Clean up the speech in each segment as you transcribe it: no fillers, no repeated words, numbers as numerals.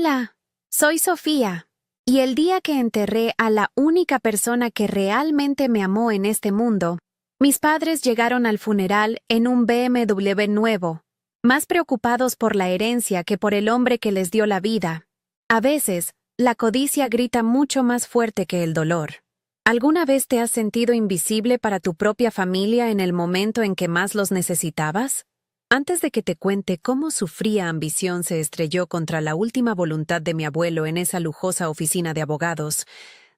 Hola, soy Sofía, y el día que enterré a la única persona que realmente me amó en este mundo, mis padres llegaron al funeral en un BMW nuevo, más preocupados por la herencia que por el hombre que les dio la vida. A veces, la codicia grita mucho más fuerte que el dolor. ¿Alguna vez te has sentido invisible para tu propia familia en el momento en que más los necesitabas? Antes de que te cuente cómo su fría ambición se estrelló contra la última voluntad de mi abuelo en esa lujosa oficina de abogados,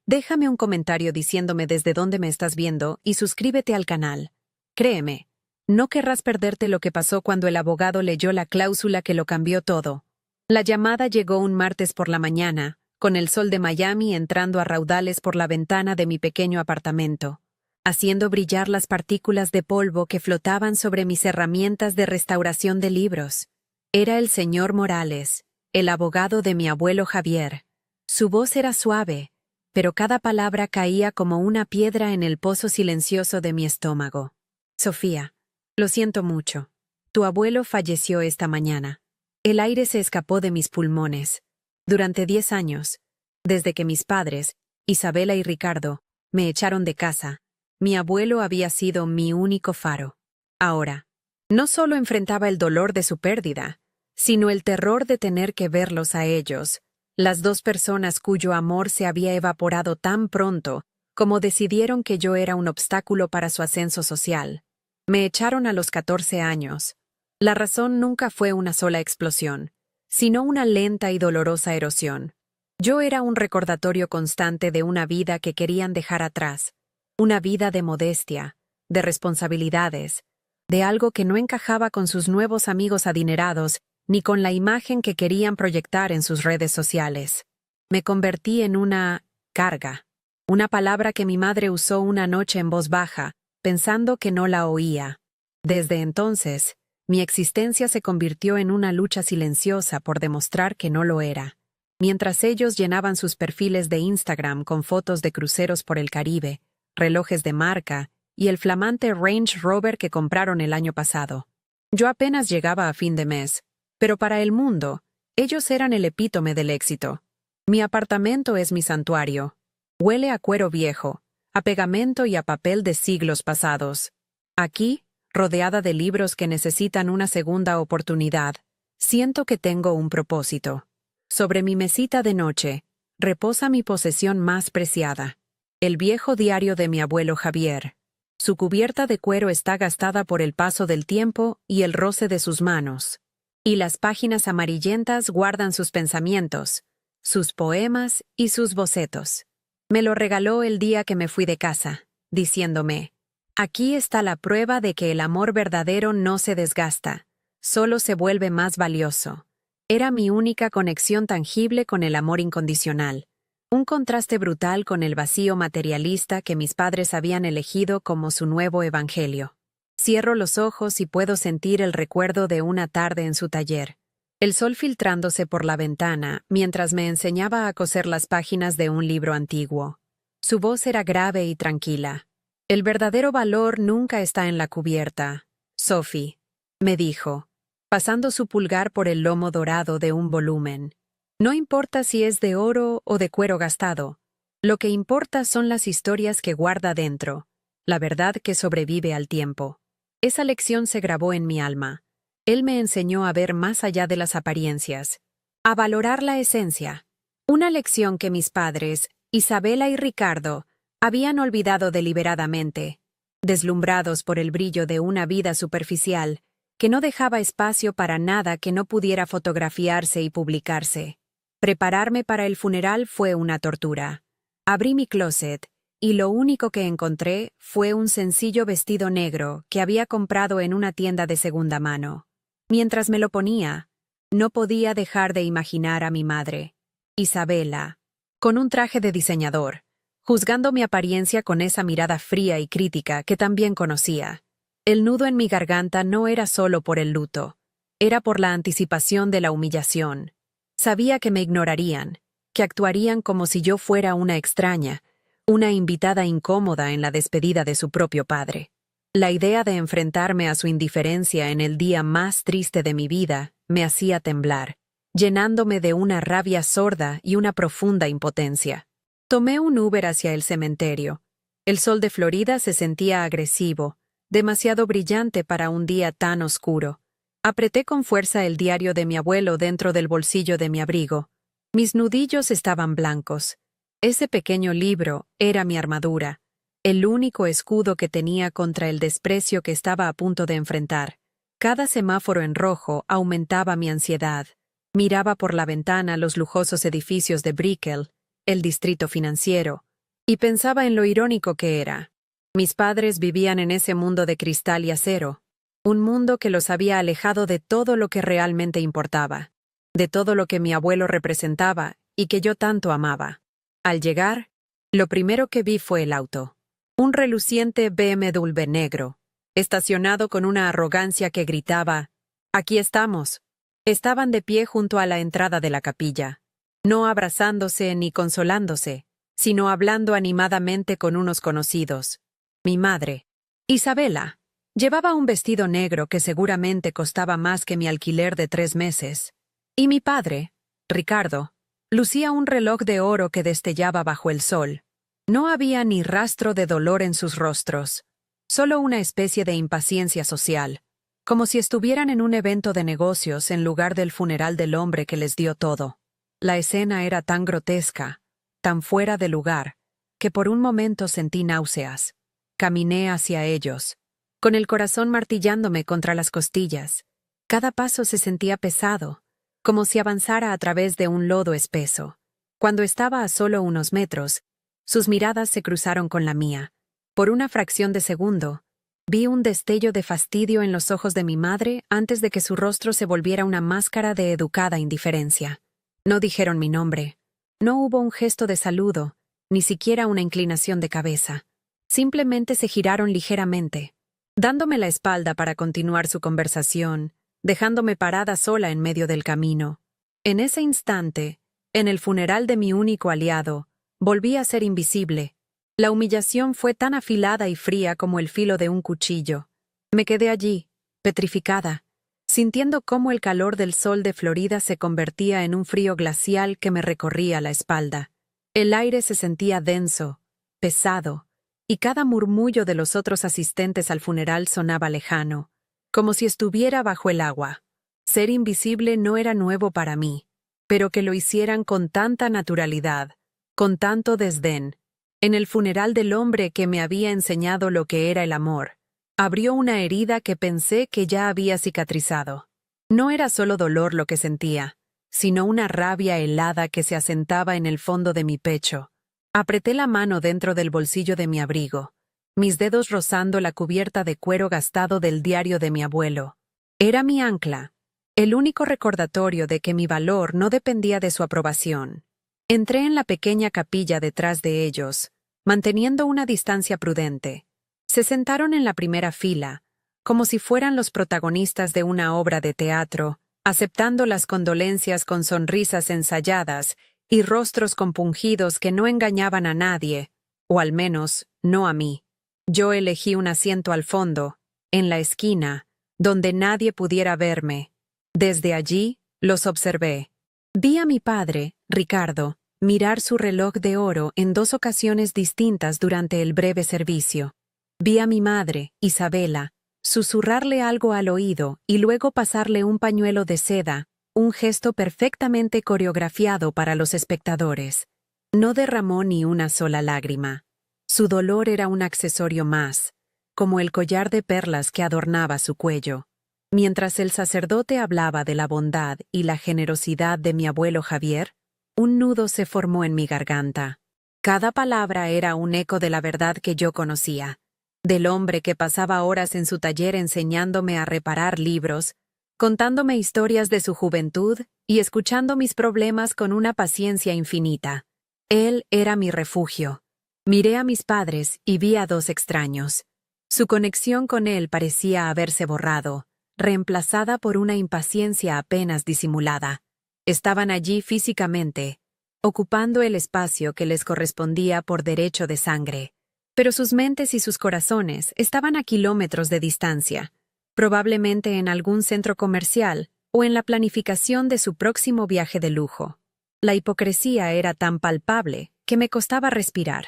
déjame un comentario diciéndome desde dónde me estás viendo y suscríbete al canal. Créeme, no querrás perderte lo que pasó cuando el abogado leyó la cláusula que lo cambió todo. La llamada llegó un martes por la mañana, con el sol de Miami entrando a raudales por la ventana de mi pequeño apartamento, haciendo brillar las partículas de polvo que flotaban sobre mis herramientas de restauración de libros. Era el señor Morales, el abogado de mi abuelo Javier. Su voz era suave, pero cada palabra caía como una piedra en el pozo silencioso de mi estómago. Sofía, lo siento mucho. Tu abuelo falleció esta mañana. El aire se escapó de mis pulmones. Durante 10 años, desde que mis padres, Isabela y Ricardo, me echaron de casa, mi abuelo había sido mi único faro. Ahora, no solo enfrentaba el dolor de su pérdida, sino el terror de tener que verlos a ellos, las dos personas cuyo amor se había evaporado tan pronto como decidieron que yo era un obstáculo para su ascenso social. Me echaron a los 14 años. La razón nunca fue una sola explosión, sino una lenta y dolorosa erosión. Yo era un recordatorio constante de una vida que querían dejar atrás. Una vida de modestia, de responsabilidades, de algo que no encajaba con sus nuevos amigos adinerados ni con la imagen que querían proyectar en sus redes sociales. Me convertí en una carga, una palabra que mi madre usó una noche en voz baja, pensando que no la oía. Desde entonces, mi existencia se convirtió en una lucha silenciosa por demostrar que no lo era. Mientras ellos llenaban sus perfiles de Instagram con fotos de cruceros por el Caribe, relojes de marca y el flamante Range Rover que compraron el año pasado. Yo apenas llegaba a fin de mes, pero para el mundo, ellos eran el epítome del éxito. Mi apartamento es mi santuario. Huele a cuero viejo, a pegamento y a papel de siglos pasados. Aquí, rodeada de libros que necesitan una segunda oportunidad, siento que tengo un propósito. Sobre mi mesita de noche, reposa mi posesión más preciada. El viejo diario de mi abuelo Javier. Su cubierta de cuero está gastada por el paso del tiempo y el roce de sus manos. Y las páginas amarillentas guardan sus pensamientos, sus poemas y sus bocetos. Me lo regaló el día que me fui de casa, diciéndome: aquí está la prueba de que el amor verdadero no se desgasta, solo se vuelve más valioso. Era mi única conexión tangible con el amor incondicional. Un contraste brutal con el vacío materialista que mis padres habían elegido como su nuevo evangelio. Cierro los ojos y puedo sentir el recuerdo de una tarde en su taller. El sol filtrándose por la ventana mientras me enseñaba a coser las páginas de un libro antiguo. Su voz era grave y tranquila. El verdadero valor nunca está en la cubierta, Sophie, me dijo, pasando su pulgar por el lomo dorado de un volumen. No importa si es de oro o de cuero gastado. Lo que importa son las historias que guarda dentro, la verdad que sobrevive al tiempo. Esa lección se grabó en mi alma. Él me enseñó a ver más allá de las apariencias, a valorar la esencia. Una lección que mis padres, Isabela y Ricardo, habían olvidado deliberadamente, deslumbrados por el brillo de una vida superficial que no dejaba espacio para nada que no pudiera fotografiarse y publicarse. Prepararme para el funeral fue una tortura. Abrí mi closet, y lo único que encontré fue un sencillo vestido negro que había comprado en una tienda de segunda mano. Mientras me lo ponía, no podía dejar de imaginar a mi madre, Isabela, con un traje de diseñador, juzgando mi apariencia con esa mirada fría y crítica que también conocía. El nudo en mi garganta no era solo por el luto, era por la anticipación de la humillación. Sabía que me ignorarían, que actuarían como si yo fuera una extraña, una invitada incómoda en la despedida de su propio padre. La idea de enfrentarme a su indiferencia en el día más triste de mi vida me hacía temblar. llenándome de una rabia sorda y una profunda impotencia. Tomé un Uber hacia el cementerio. El sol de Florida se sentía agresivo, demasiado brillante para un día tan oscuro. Apreté con fuerza el diario de mi abuelo dentro del bolsillo de mi abrigo. Mis nudillos estaban blancos. Ese pequeño libro era mi armadura, el único escudo que tenía contra el desprecio que estaba a punto de enfrentar. Cada semáforo en rojo aumentaba mi ansiedad. Miraba por la ventana los lujosos edificios de Brickell, el distrito financiero, y pensaba en lo irónico que era. Mis padres vivían en ese mundo de cristal y acero, un mundo que los había alejado de todo lo que realmente importaba, de todo lo que mi abuelo representaba y que yo tanto amaba. Al llegar, lo primero que vi fue el auto. Un reluciente BMW negro, estacionado con una arrogancia que gritaba: «Aquí estamos». Estaban de pie junto a la entrada de la capilla, no abrazándose ni consolándose, sino hablando animadamente con unos conocidos. Mi madre, Isabela, llevaba un vestido negro que seguramente costaba más que mi alquiler de 3 meses. Y mi padre, Ricardo, lucía un reloj de oro que destellaba bajo el sol. No había ni rastro de dolor en sus rostros, solo una especie de impaciencia social, como si estuvieran en un evento de negocios en lugar del funeral del hombre que les dio todo. La escena era tan grotesca, tan fuera de lugar, que por un momento sentí náuseas. Caminé hacia ellos, con el corazón martillándome contra las costillas. Cada paso se sentía pesado, como si avanzara a través de un lodo espeso. Cuando estaba a solo unos metros, sus miradas se cruzaron con la mía. Por una fracción de segundo, vi un destello de fastidio en los ojos de mi madre antes de que su rostro se volviera una máscara de educada indiferencia. No dijeron mi nombre. No hubo un gesto de saludo, ni siquiera una inclinación de cabeza. Simplemente se giraron ligeramente, dándome la espalda para continuar su conversación, dejándome parada sola en medio del camino. En ese instante, en el funeral de mi único aliado, volví a ser invisible. La humillación fue tan afilada y fría como el filo de un cuchillo. Me quedé allí, petrificada, sintiendo cómo el calor del sol de Florida se convertía en un frío glacial que me recorría la espalda. El aire se sentía denso, pesado, y cada murmullo de los otros asistentes al funeral sonaba lejano, como si estuviera bajo el agua. Ser invisible no era nuevo para mí, pero que lo hicieran con tanta naturalidad, con tanto desdén, en el funeral del hombre que me había enseñado lo que era el amor, abrió una herida que pensé que ya había cicatrizado. No era solo dolor lo que sentía, sino una rabia helada que se asentaba en el fondo de mi pecho. Apreté la mano dentro del bolsillo de mi abrigo, mis dedos rozando la cubierta de cuero gastado del diario de mi abuelo. Era mi ancla, el único recordatorio de que mi valor no dependía de su aprobación. Entré en la pequeña capilla detrás de ellos, manteniendo una distancia prudente. Se sentaron en la primera fila, como si fueran los protagonistas de una obra de teatro, aceptando las condolencias con sonrisas ensayadas y rostros compungidos que no engañaban a nadie, o al menos, no a mí. Yo elegí un asiento al fondo, en la esquina, donde nadie pudiera verme. Desde allí, los observé. Vi a mi padre, Ricardo, mirar su reloj de oro en 2 ocasiones distintas durante el breve servicio. Vi a mi madre, Isabela, susurrarle algo al oído y luego pasarle un pañuelo de seda, un gesto perfectamente coreografiado para los espectadores. No derramó ni una sola lágrima. Su dolor era un accesorio más, como el collar de perlas que adornaba su cuello. Mientras el sacerdote hablaba de la bondad y la generosidad de mi abuelo Javier, un nudo se formó en mi garganta. Cada palabra era un eco de la verdad que yo conocía, del hombre que pasaba horas en su taller enseñándome a reparar libros, contándome historias de su juventud y escuchando mis problemas con una paciencia infinita. Él era mi refugio. Miré a mis padres y vi a 2 extraños. Su conexión con él parecía haberse borrado, reemplazada por una impaciencia apenas disimulada. Estaban allí físicamente, ocupando el espacio que les correspondía por derecho de sangre, pero sus mentes y sus corazones estaban a kilómetros de distancia, probablemente en algún centro comercial, o en la planificación de su próximo viaje de lujo. La hipocresía era tan palpable que me costaba respirar.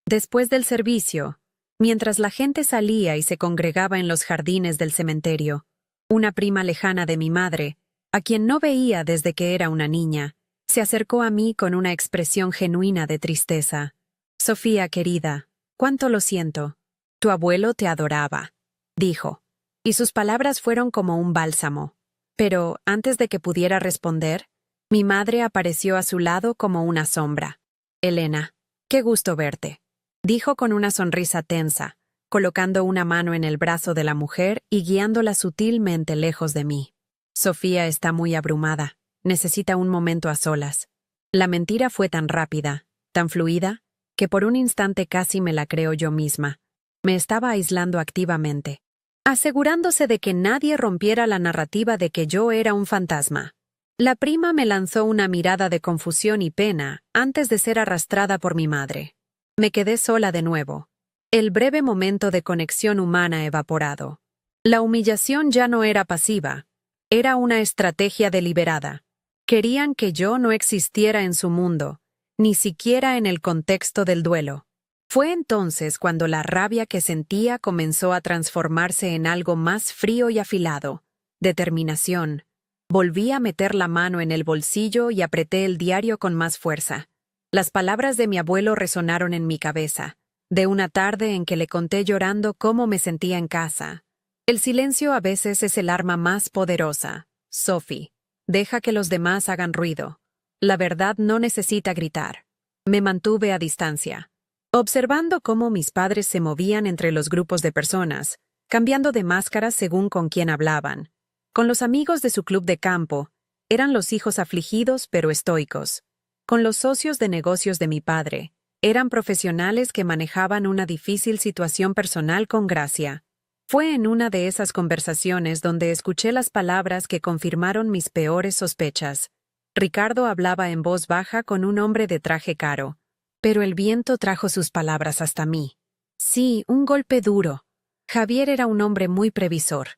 Después del servicio, mientras la gente salía y se congregaba en los jardines del cementerio, una prima lejana de mi madre, a quien no veía desde que era una niña, se acercó a mí con una expresión genuina de tristeza. «Sofía, querida, cuánto lo siento. Tu abuelo te adoraba», dijo, y sus palabras fueron como un bálsamo. Pero, antes de que pudiera responder, mi madre apareció a su lado como una sombra. «Elena, qué gusto verte», dijo con una sonrisa tensa, colocando una mano en el brazo de la mujer y guiándola sutilmente lejos de mí. «Sofía está muy abrumada. Necesita un momento a solas». La mentira fue tan rápida, tan fluida, que por un instante casi me la creo yo misma. Me estaba aislando activamente, asegurándose de que nadie rompiera la narrativa de que yo era un fantasma. La prima me lanzó una mirada de confusión y pena antes de ser arrastrada por mi madre. Me quedé sola de nuevo. El breve momento de conexión humana evaporado. La humillación ya no era pasiva. Era una estrategia deliberada. Querían que yo no existiera en su mundo, ni siquiera en el contexto del duelo. Fue entonces cuando la rabia que sentía comenzó a transformarse en algo más frío y afilado. Determinación. Volví a meter la mano en el bolsillo y apreté el diario con más fuerza. Las palabras de mi abuelo resonaron en mi cabeza, de una tarde en que le conté llorando cómo me sentía en casa. El silencio a veces es el arma más poderosa. Sophie, deja que los demás hagan ruido. La verdad no necesita gritar. Me mantuve a distancia, observando cómo mis padres se movían entre los grupos de personas, cambiando de máscaras según con quién hablaban. Con los amigos de su club de campo, eran los hijos afligidos pero estoicos. Con los socios de negocios de mi padre, eran profesionales que manejaban una difícil situación personal con gracia. Fue en una de esas conversaciones donde escuché las palabras que confirmaron mis peores sospechas. Ricardo hablaba en voz baja con un hombre de traje caro, pero el viento trajo sus palabras hasta mí. Sí, un golpe duro. Javier era un hombre muy previsor.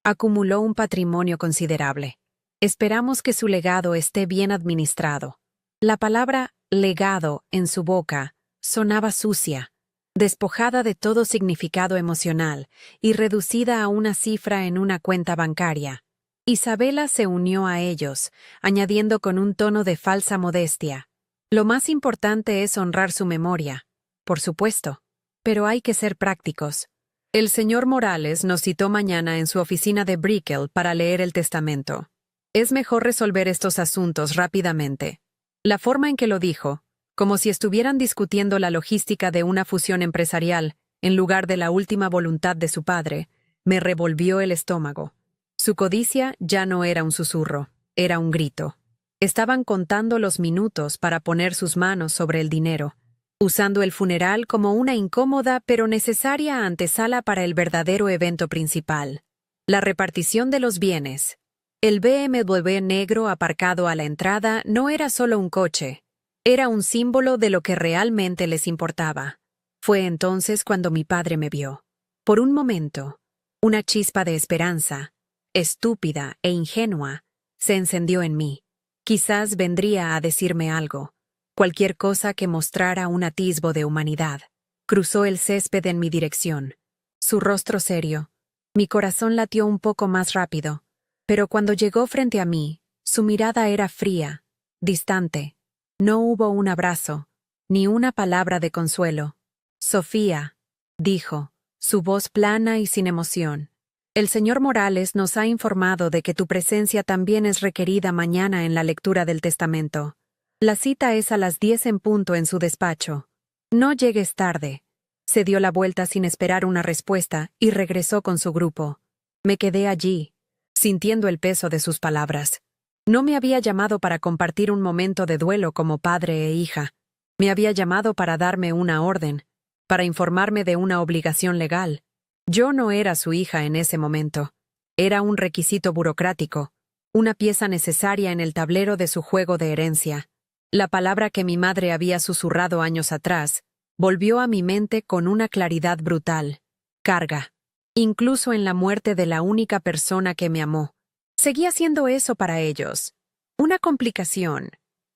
Acumuló un patrimonio considerable. Esperamos que su legado esté bien administrado. La palabra legado en su boca sonaba sucia, despojada de todo significado emocional y reducida a una cifra en una cuenta bancaria. Isabela se unió a ellos, añadiendo con un tono de falsa modestia: «Lo más importante es honrar su memoria, por supuesto, pero hay que ser prácticos. El señor Morales nos citó mañana en su oficina de Brickell para leer el testamento. Es mejor resolver estos asuntos rápidamente». La forma en que lo dijo, como si estuvieran discutiendo la logística de una fusión empresarial, en lugar de la última voluntad de su padre, me revolvió el estómago. Su codicia ya no era un susurro, era un grito. Estaban contando los minutos para poner sus manos sobre el dinero, usando el funeral como una incómoda pero necesaria antesala para el verdadero evento principal: la repartición de los bienes. El BMW negro aparcado a la entrada no era solo un coche, era un símbolo de lo que realmente les importaba. Fue entonces cuando mi padre me vio. Por un momento, una chispa de esperanza, estúpida e ingenua, se encendió en mí. Quizás vendría a decirme algo, cualquier cosa que mostrara un atisbo de humanidad. Cruzó el césped en mi dirección. Su rostro serio. Mi corazón latió un poco más rápido. Pero cuando llegó frente a mí, su mirada era fría, distante. No hubo un abrazo, ni una palabra de consuelo. «Sofía», dijo, su voz plana y sin emoción, «el señor Morales nos ha informado de que tu presencia también es requerida mañana en la lectura del testamento. La cita es a las 10 en punto en su despacho. No llegues tarde». Se dio la vuelta sin esperar una respuesta y regresó con su grupo. Me quedé allí, sintiendo el peso de sus palabras. No me había llamado para compartir un momento de duelo como padre e hija. Me había llamado para darme una orden, para informarme de una obligación legal. Yo no era su hija en ese momento. Era un requisito burocrático, una pieza necesaria en el tablero de su juego de herencia. La palabra que mi madre había susurrado años atrás volvió a mi mente con una claridad brutal: carga. Incluso en la muerte de la única persona que me amó, Seguía siendo eso para ellos. Una complicación.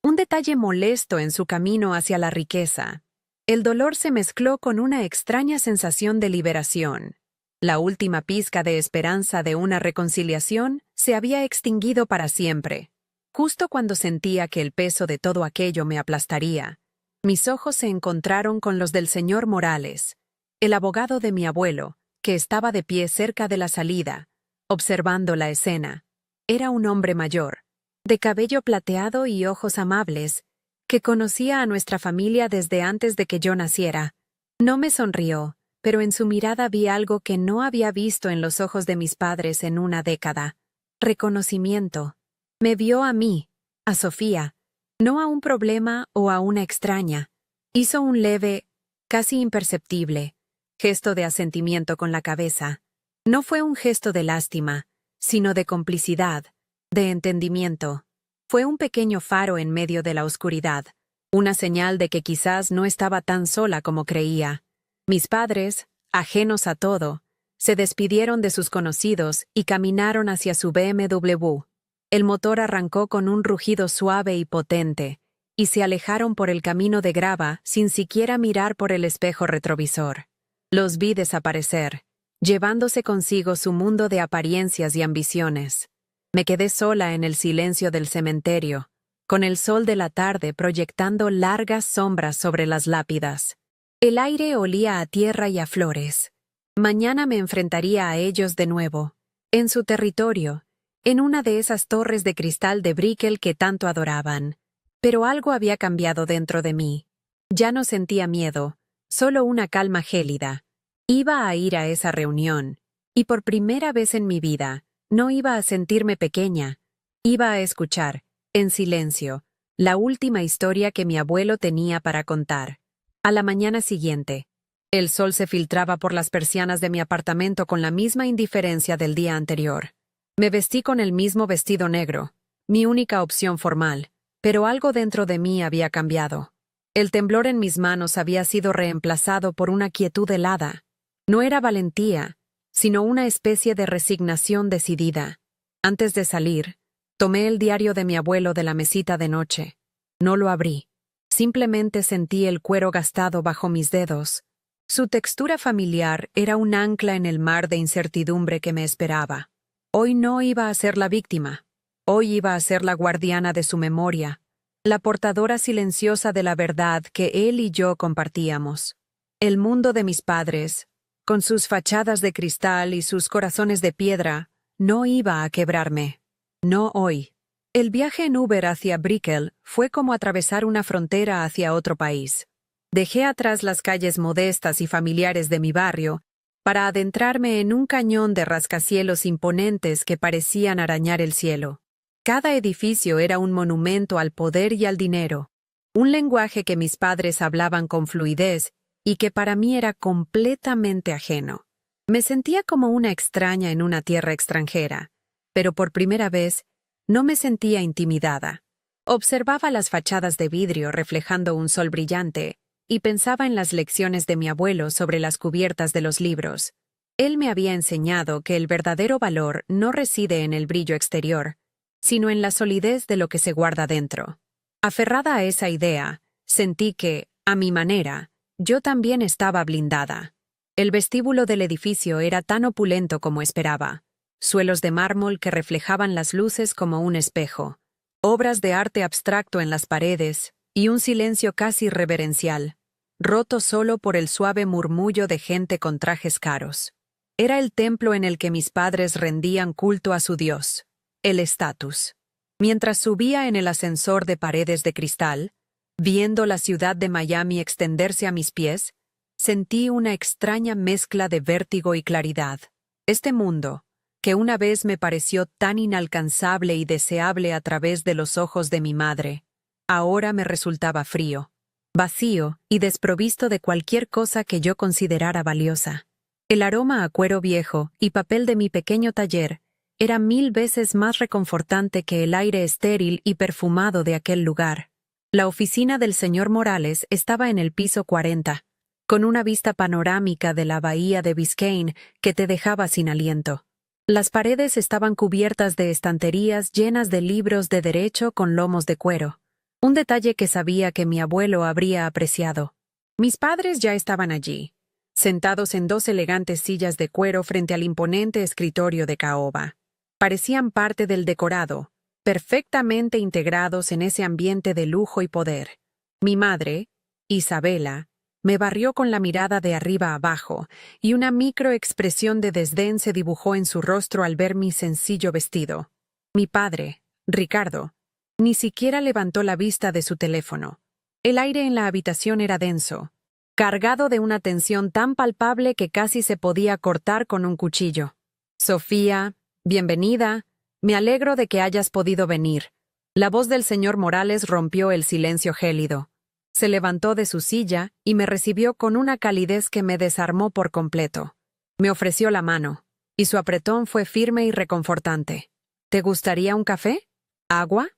Un detalle molesto en su camino hacia la riqueza. El dolor se mezcló con una extraña sensación de liberación. La última pizca de esperanza de una reconciliación se había extinguido para siempre. Justo cuando sentía que el peso de todo aquello me aplastaría, mis ojos se encontraron con los del señor Morales, el abogado de mi abuelo, que estaba de pie cerca de la salida, observando la escena. Era un hombre mayor, de cabello plateado y ojos amables, que conocía a nuestra familia desde antes de que yo naciera. No me sonrió, pero en su mirada vi algo que no había visto en los ojos de mis padres en una década. Reconocimiento. Me vio a mí, a Sofía, no a un problema o a una extraña. Hizo un leve, casi imperceptible, gesto de asentimiento con la cabeza. No fue un gesto de lástima, sino de complicidad, de entendimiento. Fue un pequeño faro en medio de la oscuridad, una señal de que quizás no estaba tan sola como creía. Mis padres, ajenos a todo, se despidieron de sus conocidos y caminaron hacia su BMW. El motor arrancó con un rugido suave y potente, y se alejaron por el camino de grava sin siquiera mirar por el espejo retrovisor. Los vi desaparecer, llevándose consigo su mundo de apariencias y ambiciones. Me quedé sola en el silencio del cementerio, con el sol de la tarde proyectando largas sombras sobre las lápidas. El aire olía a tierra y a flores. Mañana me enfrentaría a ellos de nuevo, en su territorio, en una de esas torres de cristal de Brickell que tanto adoraban. Pero algo había cambiado dentro de mí. Ya no sentía miedo, solo una calma gélida. Iba a ir a esa reunión, y por primera vez en mi vida, no iba a sentirme pequeña. Iba a escuchar, en silencio, la última historia que mi abuelo tenía para contar. A la mañana siguiente, el sol se filtraba por las persianas de mi apartamento con la misma indiferencia del día anterior. Me vestí con el mismo vestido negro, mi única opción formal, pero algo dentro de mí había cambiado. El temblor en mis manos había sido reemplazado por una quietud helada. No era valentía, sino una especie de resignación decidida. Antes de salir, tomé el diario de mi abuelo de la mesita de noche. No lo abrí. Simplemente sentí el cuero gastado bajo mis dedos. Su textura familiar era un ancla en el mar de incertidumbre que me esperaba. Hoy no iba a ser la víctima. Hoy iba a ser la guardiana de su memoria, la portadora silenciosa de la verdad que él y yo compartíamos. El mundo de mis padres, con sus fachadas de cristal y sus corazones de piedra, no iba a quebrarme. No hoy. El viaje en Uber hacia Brickell fue como atravesar una frontera hacia otro país. Dejé atrás las calles modestas y familiares de mi barrio para adentrarme en un cañón de rascacielos imponentes que parecían arañar el cielo. Cada edificio era un monumento al poder y al dinero, un lenguaje que mis padres hablaban con fluidez y que para mí era completamente ajeno. Me sentía como una extraña en una tierra extranjera, pero por primera vez no me sentía intimidada. Observaba las fachadas de vidrio reflejando un sol brillante y pensaba en las lecciones de mi abuelo sobre las cubiertas de los libros. Él me había enseñado que el verdadero valor no reside en el brillo exterior, sino en la solidez de lo que se guarda dentro. Aferrada a esa idea, sentí que, a mi manera, yo también estaba blindada. El vestíbulo del edificio era tan opulento como esperaba. Suelos de mármol que reflejaban las luces como un espejo, obras de arte abstracto en las paredes y un silencio casi reverencial, roto solo por el suave murmullo de gente con trajes caros. Era el templo en el que mis padres rendían culto a su dios, el estatus. Mientras subía en el ascensor de paredes de cristal, viendo la ciudad de Miami extenderse a mis pies, sentí una extraña mezcla de vértigo y claridad. Este mundo, que una vez me pareció tan inalcanzable y deseable a través de los ojos de mi madre, ahora me resultaba frío, vacío y desprovisto de cualquier cosa que yo considerara valiosa. El aroma a cuero viejo y papel de mi pequeño taller era 1000 veces más reconfortante que el aire estéril y perfumado de aquel lugar. La oficina del señor Morales estaba en el piso 40, con una vista panorámica de la bahía de Biscayne que te dejaba sin aliento. Las paredes estaban cubiertas de estanterías llenas de libros de derecho con lomos de cuero, un detalle que sabía que mi abuelo habría apreciado. Mis padres ya estaban allí, sentados en dos elegantes sillas de cuero frente al imponente escritorio de caoba. Parecían parte del decorado, perfectamente integrados en ese ambiente de lujo y poder. Mi madre, Isabela, me barrió con la mirada de arriba abajo, y una microexpresión de desdén se dibujó en su rostro al ver mi sencillo vestido. Mi padre, Ricardo, ni siquiera levantó la vista de su teléfono. El aire en la habitación era denso, cargado de una tensión tan palpable que casi se podía cortar con un cuchillo. Sofía, bienvenida. Me alegro de que hayas podido venir. La voz del señor Morales rompió el silencio gélido. Se levantó de su silla y me recibió con una calidez que me desarmó por completo. Me ofreció la mano, y su apretón fue firme y reconfortante. ¿Te gustaría un café? ¿Agua?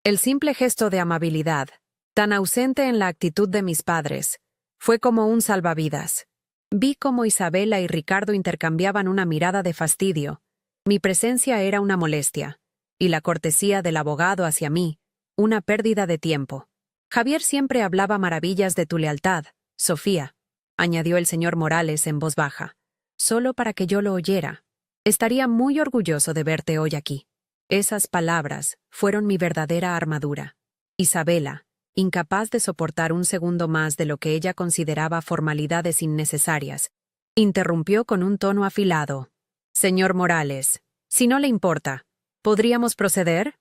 El simple gesto de amabilidad, tan ausente en la actitud de mis padres, fue como un salvavidas. Vi cómo Isabela y Ricardo intercambiaban una mirada de fastidio. Mi presencia era una molestia, y la cortesía del abogado hacia mí, una pérdida de tiempo. Javier siempre hablaba maravillas de tu lealtad, Sofía, añadió el señor Morales en voz baja, solo para que yo lo oyera. Estaría muy orgulloso de verte hoy aquí. Esas palabras fueron mi verdadera armadura. Isabela, incapaz de soportar un segundo más de lo que ella consideraba formalidades innecesarias, interrumpió con un tono afilado. Señor Morales, si no le importa, ¿podríamos proceder?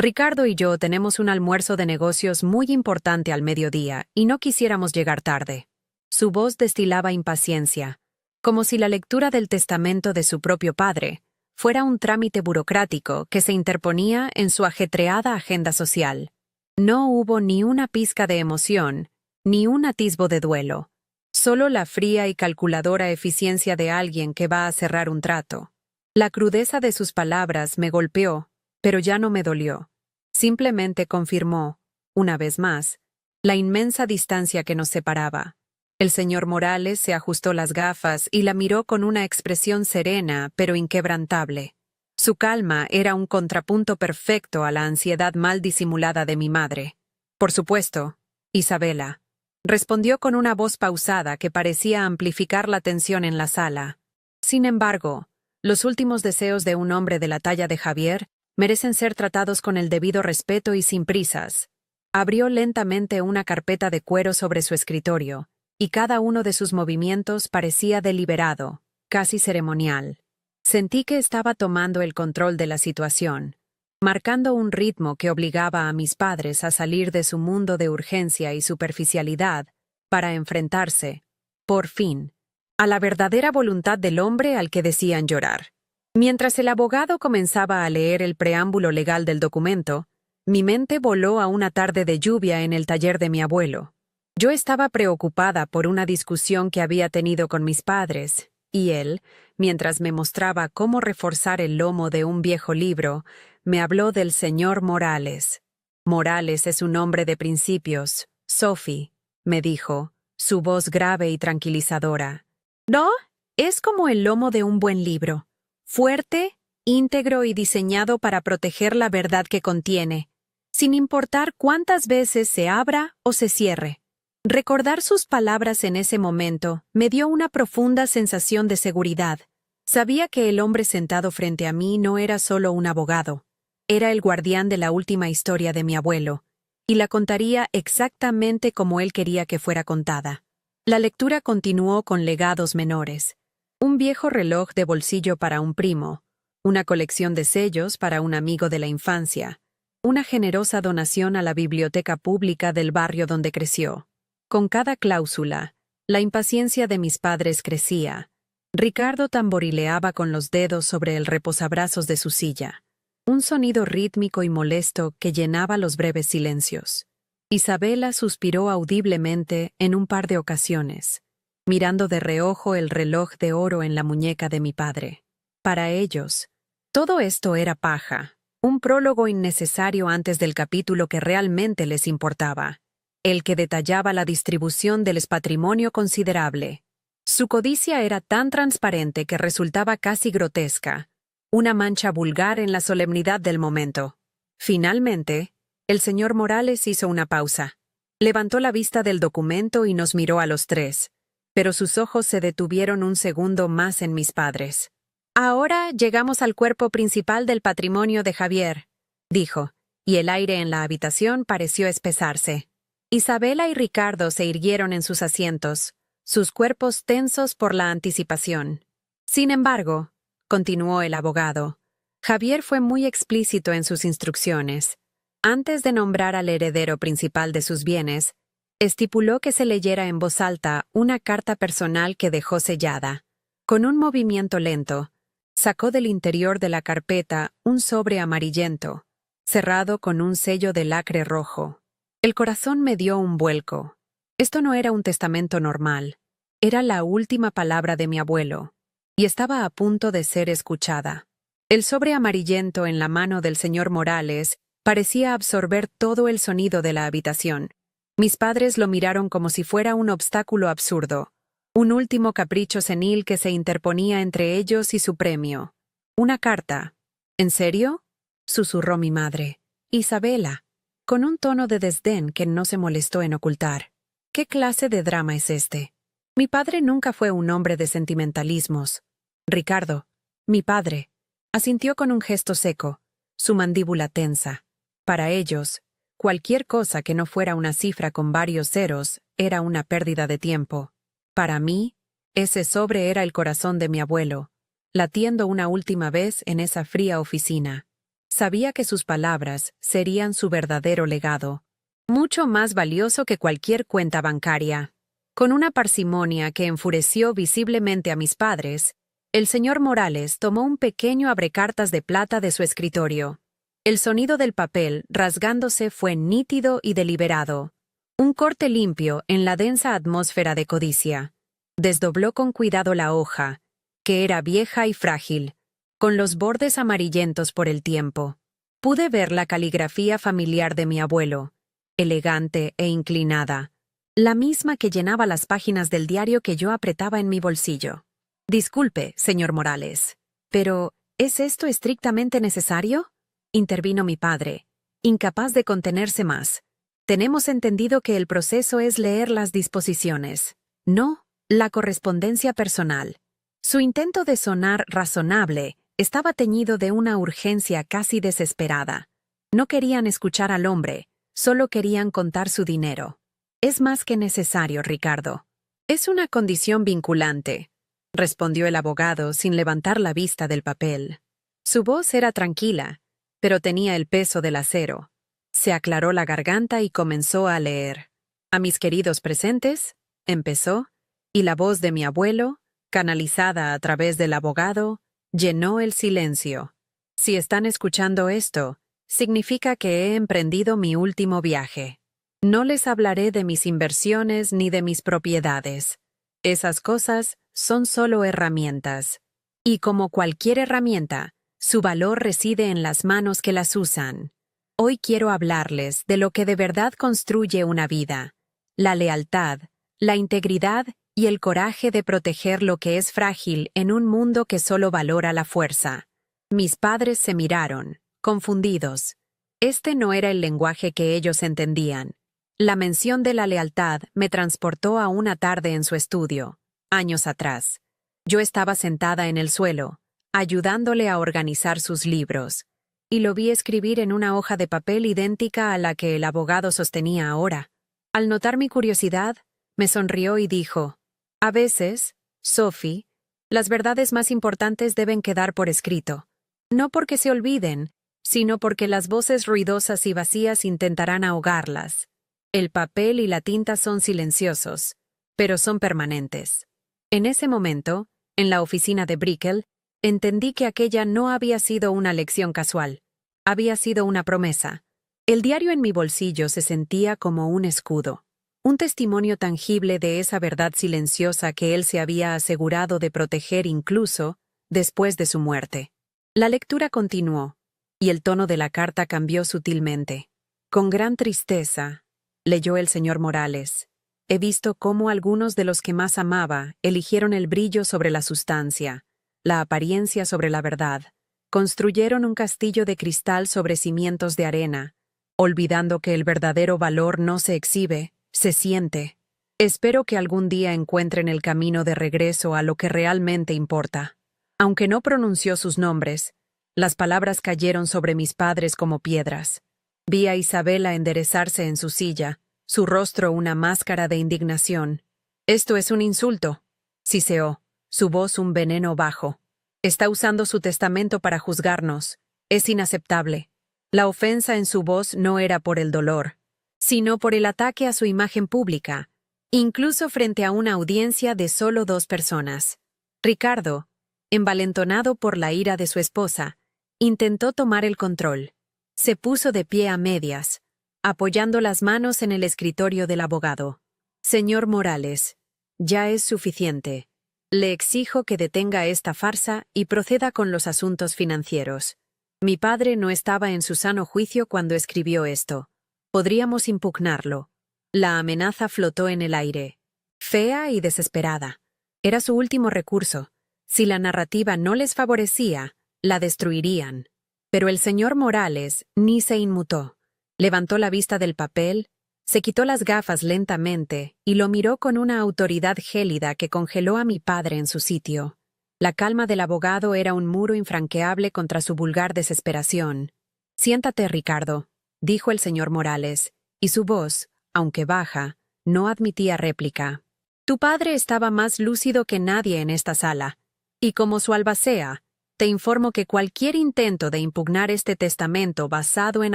Ricardo y yo tenemos un almuerzo de negocios muy importante al mediodía y no quisiéramos llegar tarde. Su voz destilaba impaciencia, como si la lectura del testamento de su propio padre fuera un trámite burocrático que se interponía en su ajetreada agenda social. No hubo ni una pizca de emoción, ni un atisbo de duelo, solo la fría y calculadora eficiencia de alguien que va a cerrar un trato. La crudeza de sus palabras me golpeó, pero ya no me dolió. Simplemente confirmó, una vez más, la inmensa distancia que nos separaba. El señor Morales se ajustó las gafas y la miró con una expresión serena pero inquebrantable. Su calma era un contrapunto perfecto a la ansiedad mal disimulada de mi madre. Por supuesto, Isabela, respondió con una voz pausada que parecía amplificar la tensión en la sala. Sin embargo, los últimos deseos de un hombre de la talla de Javier merecen ser tratados con el debido respeto y sin prisas. Abrió lentamente una carpeta de cuero sobre su escritorio, y cada uno de sus movimientos parecía deliberado, casi ceremonial. Sentí que estaba tomando el control de la situación, marcando un ritmo que obligaba a mis padres a salir de su mundo de urgencia y superficialidad para enfrentarse, por fin, a la verdadera voluntad del hombre al que decían llorar. Mientras el abogado comenzaba a leer el preámbulo legal del documento, mi mente voló a una tarde de lluvia en el taller de mi abuelo. Yo estaba preocupada por una discusión que había tenido con mis padres, y él, mientras me mostraba cómo reforzar el lomo de un viejo libro, me habló del señor Morales. Morales es un hombre de principios, Sophie, me dijo, su voz grave y tranquilizadora. No, es como el lomo de un buen libro. Fuerte, íntegro y diseñado para proteger la verdad que contiene, sin importar cuántas veces se abra o se cierre. Recordar sus palabras en ese momento me dio una profunda sensación de seguridad. Sabía que el hombre sentado frente a mí no era solo un abogado, era el guardián de la última historia de mi abuelo, y la contaría exactamente como él quería que fuera contada. La lectura continuó con legados menores. Un viejo reloj de bolsillo para un primo, una colección de sellos para un amigo de la infancia, una generosa donación a la biblioteca pública del barrio donde creció. Con cada cláusula, la impaciencia de mis padres crecía. Ricardo tamborileaba con los dedos sobre el reposabrazos de su silla, un sonido rítmico y molesto que llenaba los breves silencios. Isabela suspiró audiblemente en un par de ocasiones, mirando de reojo el reloj de oro en la muñeca de mi padre. Para ellos, todo esto era paja, un prólogo innecesario antes del capítulo que realmente les importaba, el que detallaba la distribución del patrimonio considerable. Su codicia era tan transparente que resultaba casi grotesca. una mancha vulgar en la solemnidad del momento. Finalmente, el señor Morales hizo una pausa. Levantó la vista del documento y nos miró a los tres, pero sus ojos se detuvieron un segundo más en mis padres. Ahora llegamos al cuerpo principal del patrimonio de Javier, dijo, y el aire en la habitación pareció espesarse. Isabela y Ricardo se irguieron en sus asientos, sus cuerpos tensos por la anticipación. Sin embargo, continuó el abogado, Javier fue muy explícito en sus instrucciones. Antes de nombrar al heredero principal de sus bienes, estipuló que se leyera en voz alta una carta personal que dejó sellada. Con un movimiento lento, sacó del interior de la carpeta un sobre amarillento, cerrado con un sello de lacre rojo. El corazón me dio un vuelco. Esto no era un testamento normal. Era la última palabra de mi abuelo, y estaba a punto de ser escuchada. El sobre amarillento en la mano del señor Morales parecía absorber todo el sonido de la habitación. Mis padres lo miraron como si fuera un obstáculo absurdo, un último capricho senil que se interponía entre ellos y su premio. Una carta. ¿En serio?, susurró mi madre. Isabela, con un tono de desdén que no se molestó en ocultar. ¿Qué clase de drama es este? Mi padre nunca fue un hombre de sentimentalismos. Ricardo, mi padre, asintió con un gesto seco, su mandíbula tensa. Para ellos, cualquier cosa que no fuera una cifra con varios ceros era una pérdida de tiempo. Para mí, ese sobre era el corazón de mi abuelo, latiendo una última vez en esa fría oficina. Sabía que sus palabras serían su verdadero legado, mucho más valioso que cualquier cuenta bancaria. Con una parsimonia que enfureció visiblemente a mis padres, el señor Morales tomó un pequeño abrecartas de plata de su escritorio. El sonido del papel rasgándose fue nítido y deliberado. Un corte limpio en la densa atmósfera de codicia. Desdobló con cuidado la hoja, que era vieja y frágil, con los bordes amarillentos por el tiempo. Pude ver la caligrafía familiar de mi abuelo, elegante e inclinada, la misma que llenaba las páginas del diario que yo apretaba en mi bolsillo. Disculpe, señor Morales, pero ¿es esto estrictamente necesario?, intervino mi padre, incapaz de contenerse más. Tenemos entendido que el proceso es leer las disposiciones, no la correspondencia personal. Su intento de sonar razonable estaba teñido de una urgencia casi desesperada. No querían escuchar al hombre, solo querían contar su dinero. Es más que necesario, Ricardo. Es una condición vinculante, respondió el abogado sin levantar la vista del papel. Su voz era tranquila, pero tenía el peso del acero. Se aclaró la garganta y comenzó a leer. A mis queridos presentes, empezó, y la voz de mi abuelo, canalizada a través del abogado, llenó el silencio. Si están escuchando esto, significa que he emprendido mi último viaje. No les hablaré de mis inversiones ni de mis propiedades. Esas cosas son solo herramientas. Y como cualquier herramienta, su valor reside en las manos que las usan. Hoy quiero hablarles de lo que de verdad construye una vida: la lealtad, la integridad y el coraje de proteger lo que es frágil en un mundo que solo valora la fuerza. Mis padres se miraron, confundidos. Este no era el lenguaje que ellos entendían. La mención de la lealtad me transportó a una tarde en su estudio, años atrás. Yo estaba sentada en el suelo, ayudándole a organizar sus libros, y lo vi escribir en una hoja de papel idéntica a la que el abogado sostenía ahora. Al notar mi curiosidad, me sonrió y dijo: «A veces, Sophie, las verdades más importantes deben quedar por escrito. No porque se olviden, sino porque las voces ruidosas y vacías intentarán ahogarlas. El papel y la tinta son silenciosos, pero son permanentes». En ese momento, en la oficina de Brickell, entendí que aquella no había sido una lección casual. Había sido una promesa. El diario en mi bolsillo se sentía como un escudo, un testimonio tangible de esa verdad silenciosa que él se había asegurado de proteger incluso después de su muerte. La lectura continuó, y el tono de la carta cambió sutilmente. «Con gran tristeza», leyó el señor Morales, «he visto cómo algunos de los que más amaba eligieron el brillo sobre la sustancia, la apariencia sobre la verdad. construyeron un castillo de cristal sobre cimientos de arena, olvidando que el verdadero valor no se exhibe, se siente. Espero que algún día encuentren el camino de regreso a lo que realmente importa. Aunque no pronunció sus nombres, las palabras cayeron sobre mis padres como piedras. Vi a Isabela enderezarse en su silla, su rostro una máscara de indignación. «Esto es un insulto», siseó, su voz un veneno bajo. «Está usando su testamento para juzgarnos. Es inaceptable». La ofensa en su voz no era por el dolor, sino por el ataque a su imagen pública, incluso frente a una audiencia de solo 2 personas. Ricardo, envalentonado por la ira de su esposa, intentó tomar el control. Se puso de pie a medias, apoyando las manos en el escritorio del abogado. «Señor Morales, ya es suficiente. Le exijo que detenga esta farsa y proceda con los asuntos financieros. Mi padre no estaba en su sano juicio cuando escribió esto. Podríamos impugnarlo». La amenaza flotó en el aire, fea y desesperada. Era su último recurso. Si la narrativa no les favorecía, la destruirían. Pero el señor Morales ni se inmutó. Levantó la vista del papel, se quitó las gafas lentamente y lo miró con una autoridad gélida que congeló a mi padre en su sitio. La calma del abogado era un muro infranqueable contra su vulgar desesperación. «Siéntate, Ricardo», dijo el señor Morales, y su voz, aunque baja, no admitía réplica. «Tu padre estaba más lúcido que nadie en esta sala, y como su albacea, te informo que cualquier intento de impugnar este testamento basado en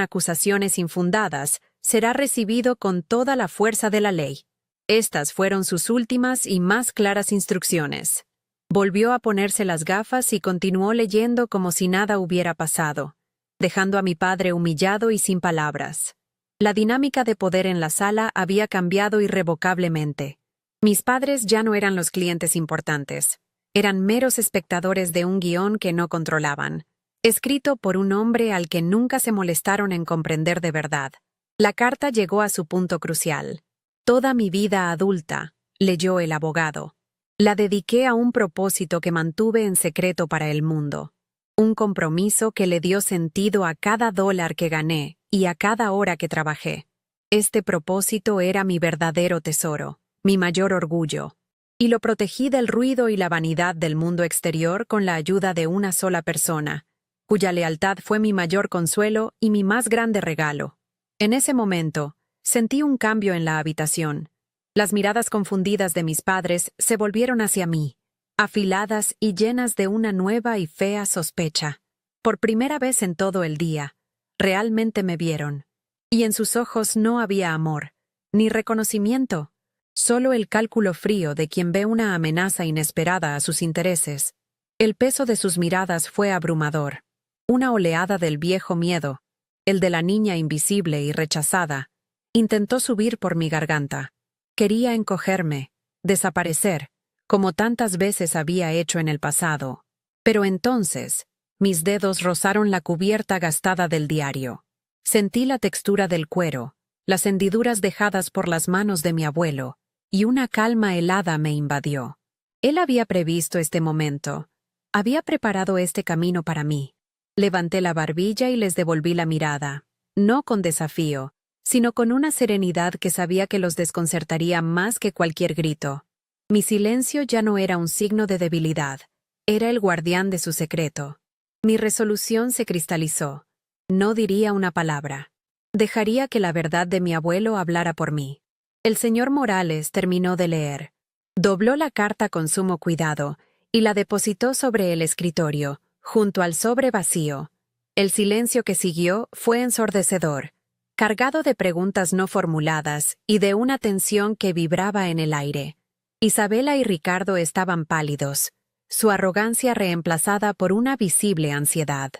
acusaciones infundadas será recibido con toda la fuerza de la ley». Estas fueron sus últimas y más claras instrucciones. Volvió a ponerse las gafas y continuó leyendo como si nada hubiera pasado, dejando a mi padre humillado y sin palabras. La dinámica de poder en la sala había cambiado irrevocablemente. Mis padres ya no eran los clientes importantes. Eran meros espectadores de un guión que no controlaban, escrito por un hombre al que nunca se molestaron en comprender de verdad. La carta llegó a su punto crucial. «Toda mi vida adulta», leyó el abogado, «la dediqué a un propósito que mantuve en secreto para el mundo. Un compromiso que le dio sentido a cada dólar que gané y a cada hora que trabajé. Este propósito era mi verdadero tesoro, mi mayor orgullo. Y lo protegí del ruido y la vanidad del mundo exterior con la ayuda de una sola persona, cuya lealtad fue mi mayor consuelo y mi más grande regalo». En ese momento, sentí un cambio en la habitación. Las miradas confundidas de mis padres se volvieron hacia mí, afiladas y llenas de una nueva y fea sospecha. Por primera vez en todo el día, realmente me vieron. Y en sus ojos no había amor, ni reconocimiento. Solo el cálculo frío de quien ve una amenaza inesperada a sus intereses. El peso de sus miradas fue abrumador. Una oleada del viejo miedo, el de la niña invisible y rechazada, intentó subir por mi garganta. Quería encogerme, desaparecer, como tantas veces había hecho en el pasado. Pero entonces, mis dedos rozaron la cubierta gastada del diario. Sentí la textura del cuero, las hendiduras dejadas por las manos de mi abuelo, y una calma helada me invadió. Él había previsto este momento. Había preparado este camino para mí. Levanté la barbilla y les devolví la mirada, no con desafío, sino con una serenidad que sabía que los desconcertaría más que cualquier grito. Mi silencio ya no era un signo de debilidad, era el guardián de su secreto. Mi resolución se cristalizó. No diría una palabra. Dejaría que la verdad de mi abuelo hablara por mí. El señor Morales terminó de leer. Dobló la carta con sumo cuidado y la depositó sobre el escritorio, junto al sobre vacío. El silencio que siguió fue ensordecedor, cargado de preguntas no formuladas y de una tensión que vibraba en el aire. Isabela y Ricardo estaban pálidos, su arrogancia reemplazada por una visible ansiedad.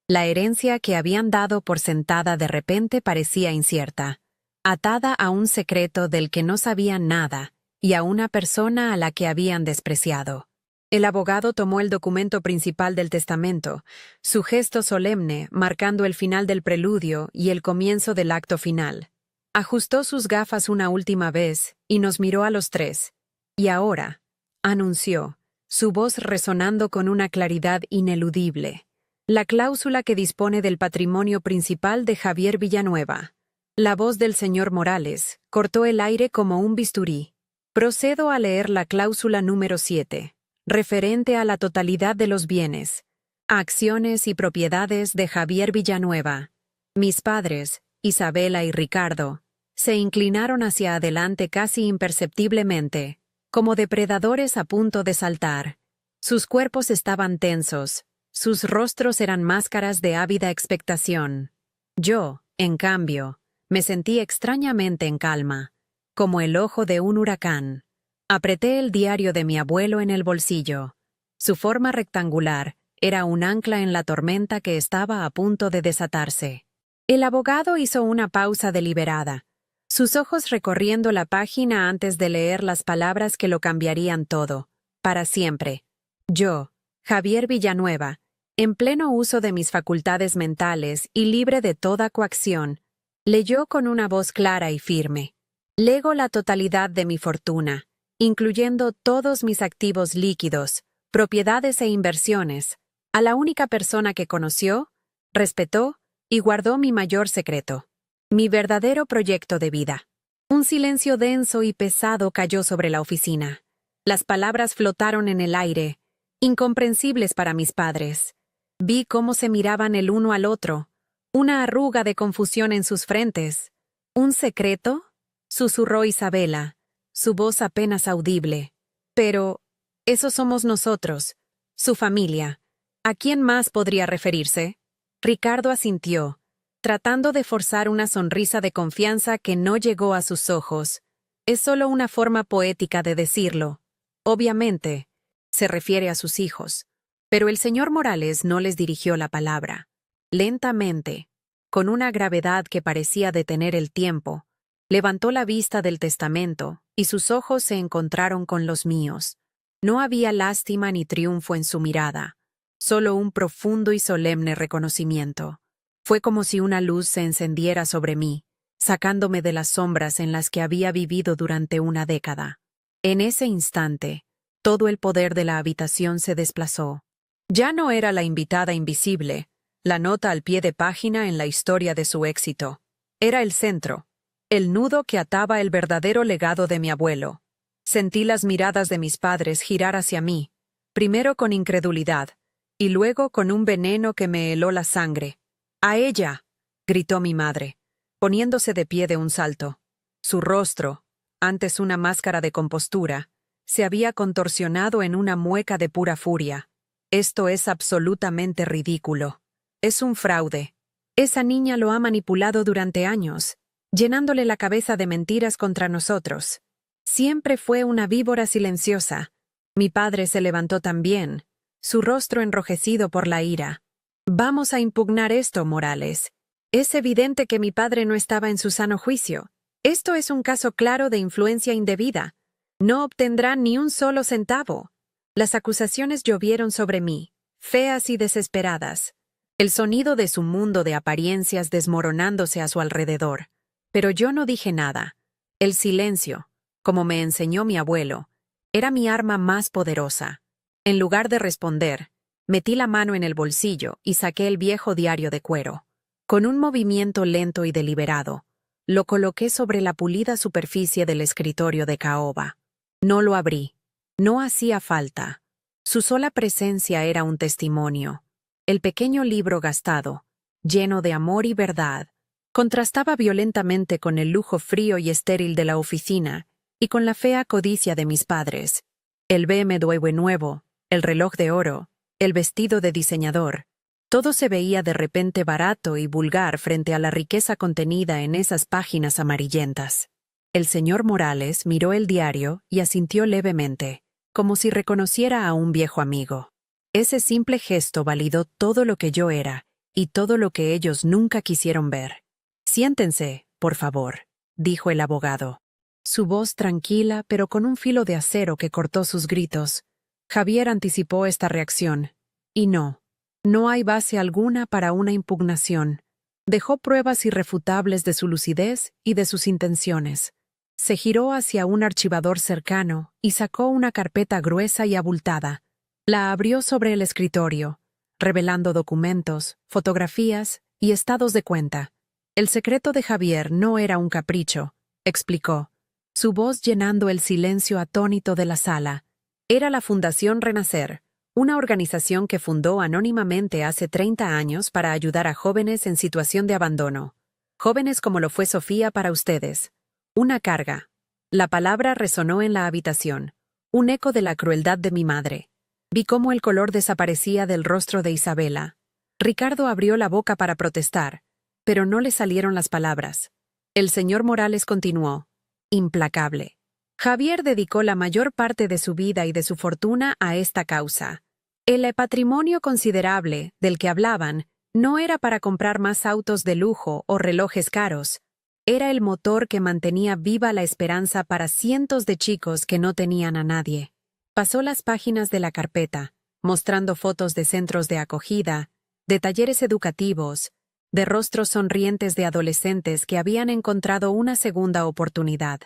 La herencia que habían dado por sentada de repente parecía incierta, atada a un secreto del que no sabían nada y a una persona a la que habían despreciado. El abogado tomó el documento principal del testamento, su gesto solemne marcando el final del preludio y el comienzo del acto final. Ajustó sus gafas una última vez y nos miró a los tres. «Y ahora», anunció, su voz resonando con una claridad ineludible, La cláusula que dispone del patrimonio principal de Javier Villanueva. La voz del señor Morales cortó el aire como un bisturí. Procedo a leer la cláusula número 7, referente a la totalidad de los bienes, acciones y propiedades de Javier Villanueva. Mis padres, Isabela y Ricardo, se inclinaron hacia adelante casi imperceptiblemente, como depredadores a punto de saltar. Sus cuerpos estaban tensos, sus rostros eran máscaras de ávida expectación. Yo, en cambio, me sentí extrañamente en calma, como el ojo de un huracán. Apreté el diario de mi abuelo en el bolsillo. Su forma rectangular era un ancla en la tormenta que estaba a punto de desatarse. El abogado hizo una pausa deliberada, sus ojos recorriendo la página antes de leer las palabras que lo cambiarían todo, para siempre. Yo, Javier Villanueva, en pleno uso de mis facultades mentales y libre de toda coacción, leyó con una voz clara y firme. Lego la totalidad de mi fortuna, incluyendo todos mis activos líquidos, propiedades e inversiones, a la única persona que conoció, respetó y guardó mi mayor secreto, mi verdadero proyecto de vida. Un silencio denso y pesado cayó sobre la oficina. Las palabras flotaron en el aire, incomprensibles para mis padres. Vi cómo se miraban el uno al otro, una arruga de confusión en sus frentes. ¿Un secreto?, susurró Isabela, su voz apenas audible. Pero, esos somos nosotros, su familia. ¿A quién más podría referirse? Ricardo asintió, tratando de forzar una sonrisa de confianza que no llegó a sus ojos. Es solo una forma poética de decirlo. Obviamente, se refiere a sus hijos. Pero el señor Morales no les dirigió la palabra. Lentamente, con una gravedad que parecía detener el tiempo, levantó la vista del testamento y sus ojos se encontraron con los míos. No había lástima ni triunfo en su mirada, solo un profundo y solemne reconocimiento. Fue como si una luz se encendiera sobre mí, sacándome de las sombras en las que había vivido durante una década. En ese instante, todo el poder de la habitación se desplazó. Ya no era la invitada invisible, la nota al pie de página en la historia de su éxito. Era el centro, el nudo que ataba el verdadero legado de mi abuelo. Sentí las miradas de mis padres girar hacia mí, primero con incredulidad, y luego con un veneno que me heló la sangre. ¡A ella!, gritó mi madre, poniéndose de pie de un salto. Su rostro, antes una máscara de compostura, se había contorsionado en una mueca de pura furia. Esto es absolutamente ridículo. Es un fraude. Esa niña lo ha manipulado durante años, llenándole la cabeza de mentiras contra nosotros. Siempre fue una víbora silenciosa. Mi padre se levantó también, su rostro enrojecido por la ira. Vamos a impugnar esto, Morales. Es evidente que mi padre no estaba en su sano juicio. Esto es un caso claro de influencia indebida. No obtendrá ni un solo centavo. Las acusaciones llovieron sobre mí, feas y desesperadas. El sonido de su mundo de apariencias desmoronándose a su alrededor. Pero yo no dije nada. El silencio, como me enseñó mi abuelo, era mi arma más poderosa. En lugar de responder, metí la mano en el bolsillo y saqué el viejo diario de cuero. Con un movimiento lento y deliberado, lo coloqué sobre la pulida superficie del escritorio de caoba. No lo abrí. No hacía falta. Su sola presencia era un testimonio. El pequeño libro gastado, lleno de amor y verdad, contrastaba violentamente con el lujo frío y estéril de la oficina y con la fea codicia de mis padres. El BMW nuevo, el reloj de oro, el vestido de diseñador. Todo se veía de repente barato y vulgar frente a la riqueza contenida en esas páginas amarillentas. El señor Morales miró el diario y asintió levemente, como si reconociera a un viejo amigo. Ese simple gesto validó todo lo que yo era y todo lo que ellos nunca quisieron ver. Siéntense, por favor, dijo el abogado. Su voz tranquila, pero con un filo de acero que cortó sus gritos. Javier anticipó esta reacción. Y no hay base alguna para una impugnación. Dejó pruebas irrefutables de su lucidez y de sus intenciones. Se giró hacia un archivador cercano y sacó una carpeta gruesa y abultada. La abrió sobre el escritorio, revelando documentos, fotografías y estados de cuenta. El secreto de Javier no era un capricho, explicó, su voz llenando el silencio atónito de la sala. Era la Fundación Renacer, una organización que fundó anónimamente hace 30 años para ayudar a jóvenes en situación de abandono. Jóvenes como lo fue Sofía para ustedes. Una carga. La palabra resonó en la habitación, un eco de la crueldad de mi madre. Vi cómo el color desaparecía del rostro de Isabela. Ricardo abrió la boca para protestar, pero no le salieron las palabras. El señor Morales continuó, implacable. Javier dedicó la mayor parte de su vida y de su fortuna a esta causa. El patrimonio considerable del que hablaban no era para comprar más autos de lujo o relojes caros. Era el motor que mantenía viva la esperanza para cientos de chicos que no tenían a nadie. Pasó las páginas de la carpeta, mostrando fotos de centros de acogida, de talleres educativos, de rostros sonrientes de adolescentes que habían encontrado una segunda oportunidad.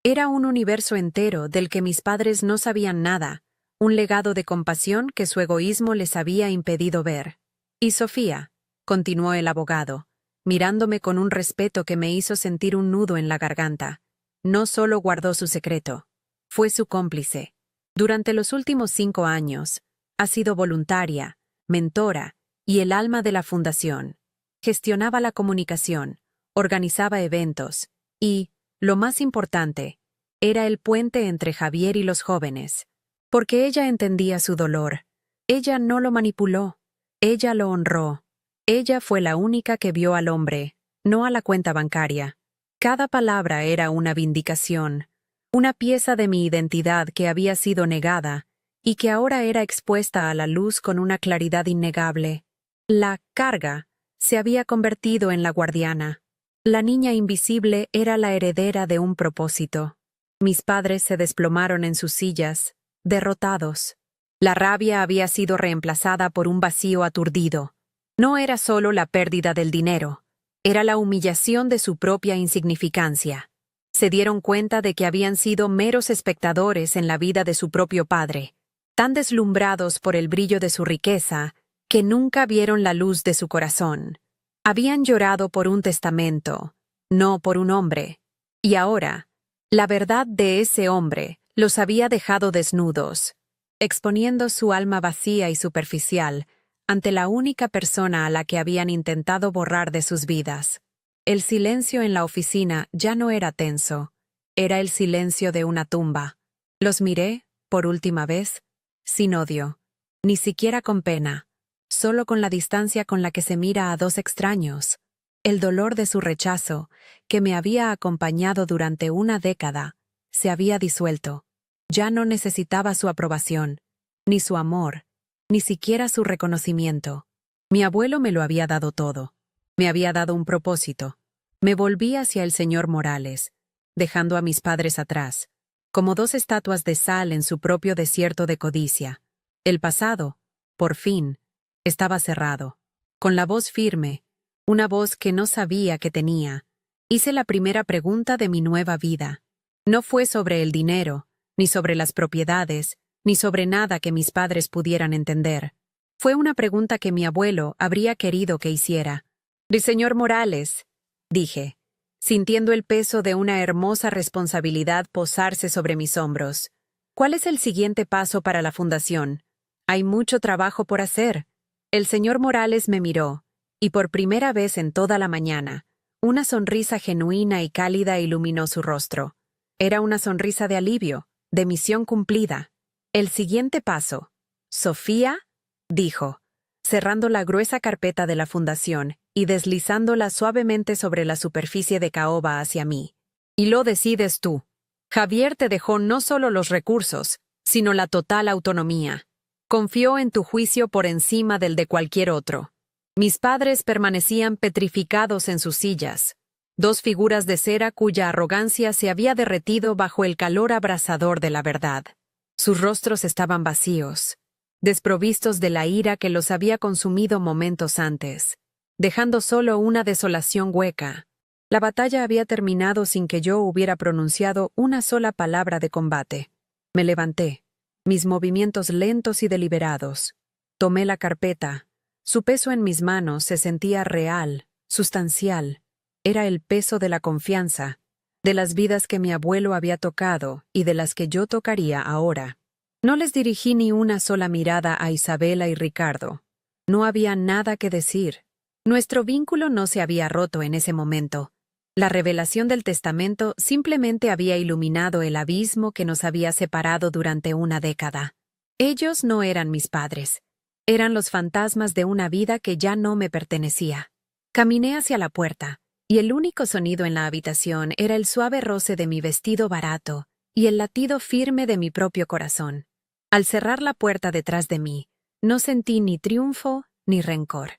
Era un universo entero del que mis padres no sabían nada, un legado de compasión que su egoísmo les había impedido ver. Y Sofía, continuó el abogado, mirándome con un respeto que me hizo sentir un nudo en la garganta, no solo guardó su secreto, fue su cómplice. Durante los últimos 5 años, ha sido voluntaria, mentora y el alma de la fundación. Gestionaba la comunicación, organizaba eventos y, lo más importante, era el puente entre Javier y los jóvenes. Porque ella entendía su dolor. Ella no lo manipuló. Ella lo honró. Ella fue la única que vio al hombre, no a la cuenta bancaria. Cada palabra era una vindicación, una pieza de mi identidad que había sido negada y que ahora era expuesta a la luz con una claridad innegable. La carga se había convertido en la guardiana. La niña invisible era la heredera de un propósito. Mis padres se desplomaron en sus sillas, derrotados. La rabia había sido reemplazada por un vacío aturdido. No era solo la pérdida del dinero, era la humillación de su propia insignificancia. Se dieron cuenta de que habían sido meros espectadores en la vida de su propio padre, tan deslumbrados por el brillo de su riqueza, que nunca vieron la luz de su corazón. Habían llorado por un testamento, no por un hombre. Y ahora, la verdad de ese hombre los había dejado desnudos, exponiendo su alma vacía y superficial ante la única persona a la que habían intentado borrar de sus vidas. El silencio en la oficina ya no era tenso, era el silencio de una tumba. Los miré, por última vez, sin odio, ni siquiera con pena, solo con la distancia con la que se mira a dos extraños. El dolor de su rechazo, que me había acompañado durante una década, se había disuelto. Ya no necesitaba su aprobación, ni su amor, ni siquiera su reconocimiento. Mi abuelo me lo había dado todo. Me había dado un propósito. Me volví hacia el señor Morales, dejando a mis padres atrás, como dos estatuas de sal en su propio desierto de codicia. El pasado, por fin, estaba cerrado. Con la voz firme, una voz que no sabía que tenía, hice la primera pregunta de mi nueva vida. No fue sobre el dinero, ni sobre las propiedades, ni sobre nada que mis padres pudieran entender. Fue una pregunta que mi abuelo habría querido que hiciera. «Señor Morales», dije, sintiendo el peso de una hermosa responsabilidad posarse sobre mis hombros. «¿Cuál es el siguiente paso para la fundación? Hay mucho trabajo por hacer». El señor Morales me miró, y por primera vez en toda la mañana, una sonrisa genuina y cálida iluminó su rostro. Era una sonrisa de alivio, de misión cumplida. «El siguiente paso, Sofía», dijo, cerrando la gruesa carpeta de la fundación y deslizándola suavemente sobre la superficie de caoba hacia mí. «Y lo decides tú. Javier te dejó no solo los recursos, sino la total autonomía. Confió en tu juicio por encima del de cualquier otro. Mis padres permanecían petrificados en sus sillas, dos figuras de cera cuya arrogancia se había derretido bajo el calor abrasador de la verdad. Sus rostros estaban vacíos, desprovistos de la ira que los había consumido momentos antes, dejando solo una desolación hueca. La batalla había terminado sin que yo hubiera pronunciado una sola palabra de combate. Me levanté, mis movimientos lentos y deliberados. Tomé la carpeta, Su peso en mis manos se sentía real, sustancial. Era el peso de la confianza, de las vidas que mi abuelo había tocado y de las que yo tocaría ahora. No les dirigí ni una sola mirada a Isabela y Ricardo. No había nada que decir. Nuestro vínculo no se había roto en ese momento. La revelación del testamento simplemente había iluminado el abismo que nos había separado durante una década. Ellos no eran mis padres. Eran los fantasmas de una vida que ya no me pertenecía. Caminé hacia la puerta, y el único sonido en la habitación era el suave roce de mi vestido barato y el latido firme de mi propio corazón. Al cerrar la puerta detrás de mí, no sentí ni triunfo ni rencor,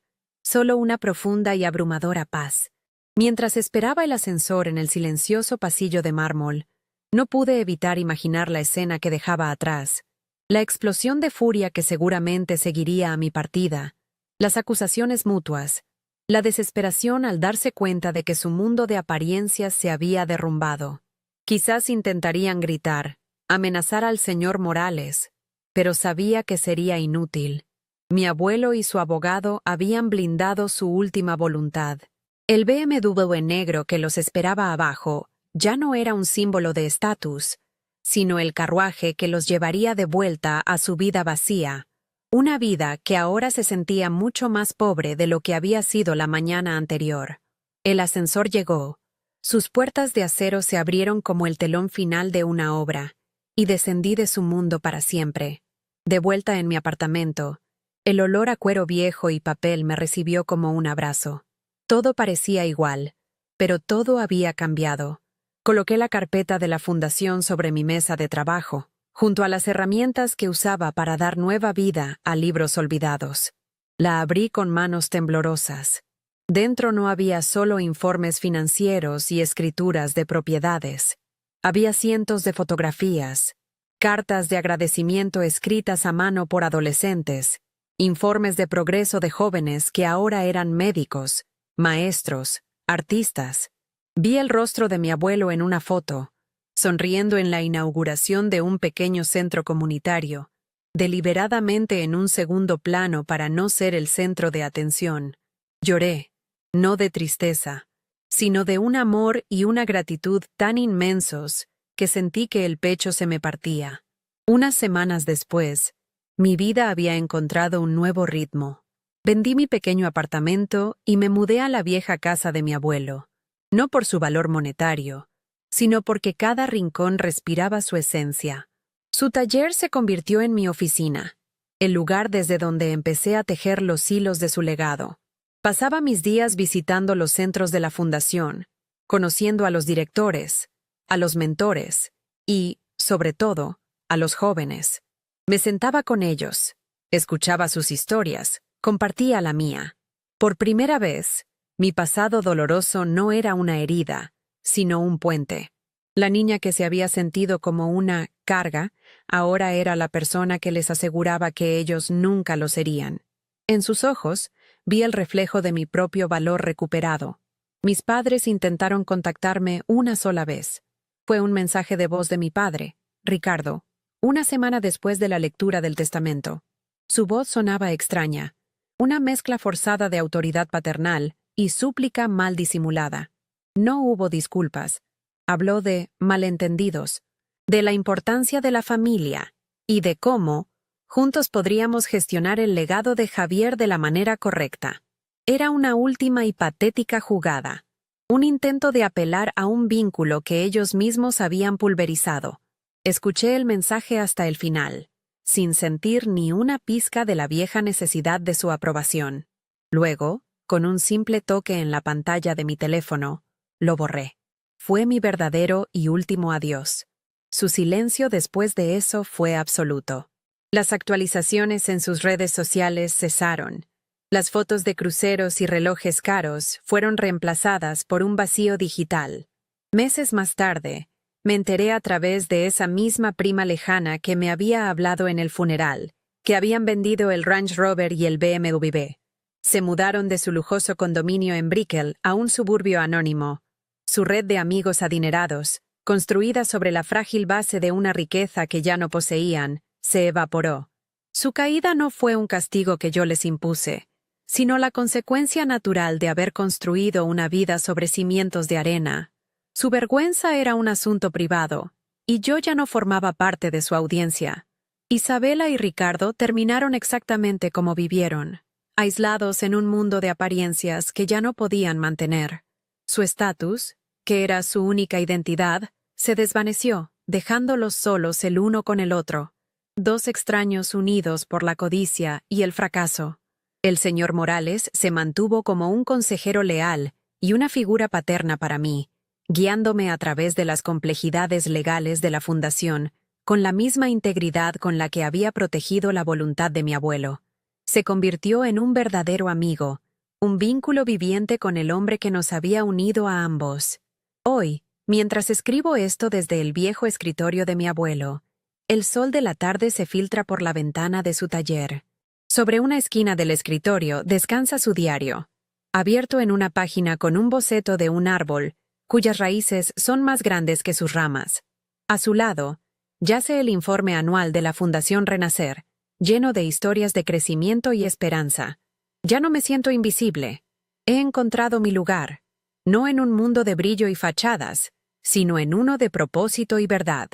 solo una profunda y abrumadora paz. Mientras esperaba el ascensor en el silencioso pasillo de mármol, no pude evitar imaginar la escena que dejaba atrás, la explosión de furia que seguramente seguiría a mi partida, las acusaciones mutuas, la desesperación al darse cuenta de que su mundo de apariencias se había derrumbado. Quizás intentarían gritar, amenazar al señor Morales, pero sabía que sería inútil. Mi abuelo y su abogado habían blindado su última voluntad. El BMW negro que los esperaba abajo ya no era un símbolo de estatus, sino el carruaje que los llevaría de vuelta a su vida vacía, una vida que ahora se sentía mucho más pobre de lo que había sido la mañana anterior. El ascensor llegó. Sus puertas de acero se abrieron como el telón final de una obra, y descendí de su mundo para siempre. De vuelta en mi apartamento, el olor a cuero viejo y papel me recibió como un abrazo. Todo parecía igual, pero todo había cambiado. Coloqué la carpeta de la fundación sobre mi mesa de trabajo, junto a las herramientas que usaba para dar nueva vida a libros olvidados. La abrí con manos temblorosas. Dentro no había solo informes financieros y escrituras de propiedades. Había cientos de fotografías, cartas de agradecimiento escritas a mano por adolescentes, informes de progreso de jóvenes que ahora eran médicos, maestros, artistas. Vi el rostro de mi abuelo en una foto, sonriendo en la inauguración de un pequeño centro comunitario, deliberadamente en un segundo plano para no ser el centro de atención. Lloré, no de tristeza, sino de un amor y una gratitud tan inmensos que sentí que el pecho se me partía. Unas semanas después, mi vida había encontrado un nuevo ritmo. Vendí mi pequeño apartamento y me mudé a la vieja casa de mi abuelo, no por su valor monetario, sino porque cada rincón respiraba su esencia. Su taller se convirtió en mi oficina, el lugar desde donde empecé a tejer los hilos de su legado. Pasaba mis días visitando los centros de la fundación, conociendo a los directores, a los mentores y, sobre todo, a los jóvenes. Me sentaba con ellos, escuchaba sus historias, compartía la mía. Por primera vez, mi pasado doloroso no era una herida, sino un puente. La niña que se había sentido como una carga, ahora era la persona que les aseguraba que ellos nunca lo serían. En sus ojos, vi el reflejo de mi propio valor recuperado. Mis padres intentaron contactarme una sola vez. Fue un mensaje de voz de mi padre, Ricardo, una semana después de la lectura del testamento. Su voz sonaba extraña, una mezcla forzada de autoridad paternal y súplica mal disimulada. No hubo disculpas. Habló de malentendidos, de la importancia de la familia y de cómo, juntos podríamos gestionar el legado de Javier de la manera correcta. Era una última y patética jugada, un intento de apelar a un vínculo que ellos mismos habían pulverizado. Escuché el mensaje hasta el final, sin sentir ni una pizca de la vieja necesidad de su aprobación. Luego, con un simple toque en la pantalla de mi teléfono, lo borré. Fue mi verdadero y último adiós. Su silencio después de eso fue absoluto. Las actualizaciones en sus redes sociales cesaron. Las fotos de cruceros y relojes caros fueron reemplazadas por un vacío digital. Meses más tarde, me enteré a través de esa misma prima lejana que me había hablado en el funeral, que habían vendido el Range Rover y el BMW. Se mudaron de su lujoso condominio en Brickell a un suburbio anónimo. Su red de amigos adinerados, construida sobre la frágil base de una riqueza que ya no poseían, se evaporó. Su caída no fue un castigo que yo les impuse, sino la consecuencia natural de haber construido una vida sobre cimientos de arena. Su vergüenza era un asunto privado, y yo ya no formaba parte de su audiencia. Isabela y Ricardo terminaron exactamente como vivieron, aislados en un mundo de apariencias que ya no podían mantener. Su estatus, que era su única identidad, se desvaneció, dejándolos solos el uno con el otro, dos extraños unidos por la codicia y el fracaso. El señor Morales se mantuvo como un consejero leal y una figura paterna para mí, guiándome a través de las complejidades legales de la fundación, con la misma integridad con la que había protegido la voluntad de mi abuelo. Se convirtió en un verdadero amigo, un vínculo viviente con el hombre que nos había unido a ambos. Hoy, mientras escribo esto desde el viejo escritorio de mi abuelo, el sol de la tarde se filtra por la ventana de su taller. Sobre una esquina del escritorio descansa su diario, abierto en una página con un boceto de un árbol, cuyas raíces son más grandes que sus ramas. A su lado, yace el informe anual de la Fundación Renacer, lleno de historias de crecimiento y esperanza. Ya no me siento invisible. He encontrado mi lugar, no en un mundo de brillo y fachadas, sino en uno de propósito y verdad.